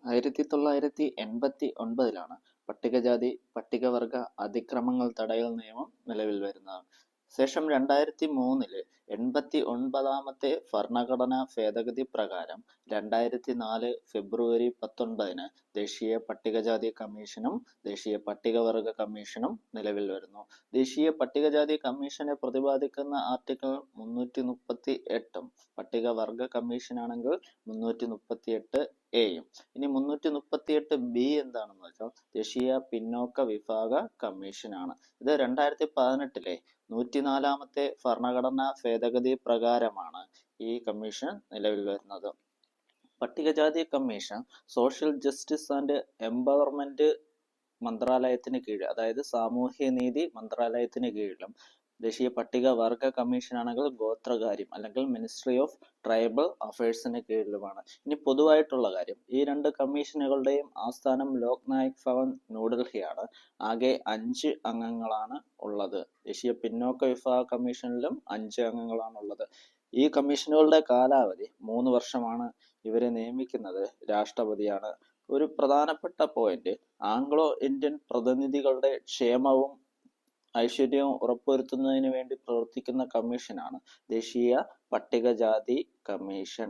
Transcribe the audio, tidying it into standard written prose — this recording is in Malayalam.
1989 പട്ടികജാതി പട്ടികവർഗ അതിക്രമങ്ങൾ തടയൽ നിയമം നിലവിൽ വരുന്നത്. ശേഷം 2003 89ാമത്തെ ഭരണഘടനാ ഭേദഗതി പ്രകാരം 2004 ഫെബ്രുവരി 19 ദേശീയ പട്ടികജാതി കമ്മീഷനും ദേശീയ പട്ടികവർഗ കമ്മീഷനും നിലവിൽ വരുന്നു. ദേശീയ പട്ടികജാതി കമ്മീഷനെ പ്രതിപാദിക്കുന്ന ആർട്ടിക്കിൾ 338 പട്ടികവർഗ കമ്മീഷനാണെങ്കിൽ 338A. ഇനി 338B എന്താണെന്ന് വെച്ചാൽ ദേശീയ പിന്നോക്ക വിഭാഗ കമ്മീഷനാണ്. ഇത് 2018 104ാമത്തെ ഭരണഘടനാ ഭേദഗതി പ്രകാരമാണ് ഈ കമ്മീഷൻ നിലവിൽ വരുന്നത്. പട്ടികജാതി commission social justice and empowerment മന്ത്രാലയത്തിന് കീഴിൽ, അതായത് സാമൂഹ്യനീതി മന്ത്രാലയത്തിന് കീഴിലും, ദേശീയ പട്ടികവർഗ കമ്മീഷൻ ആണെങ്കിൽ ഗോത്രകാര്യം അല്ലെങ്കിൽ മിനിസ്ട്രി ഓഫ് ട്രൈബൽ അഫയേഴ്സിന് കീഴിലുമാണ്. ഇനി പൊതുവായിട്ടുള്ള കാര്യം, ഈ രണ്ട് കമ്മീഷനുകളുടെയും ആസ്ഥാനം ലോക് നായക് ഭവൻ ന്യൂഡൽഹിയാണ്. ആകെ 5 അംഗങ്ങളാണ് ഉള്ളത്. ദേശീയ പിന്നോക്ക വിഭാഗ കമ്മീഷനിലും 5 അംഗങ്ങളാണ് ഉള്ളത്. ഈ കമ്മീഷനുകളുടെ കാലാവധി 3 വർഷമാണ്. ഇവരെ നിയമിക്കുന്നത് രാഷ്ട്രപതിയാണ്. ഒരു പ്രധാനപ്പെട്ട പോയിന്റ്, ആംഗ്ലോ ഇന്ത്യൻ പ്രതിനിധികളുടെ ക്ഷേമവും ഐശ്വര്യവും ഉറപ്പുവരുത്തുന്നതിന് വേണ്ടി പ്രവർത്തിക്കുന്ന കമ്മീഷനാണ് ദേശീയ പട്ടികജാതി കമ്മീഷൻ.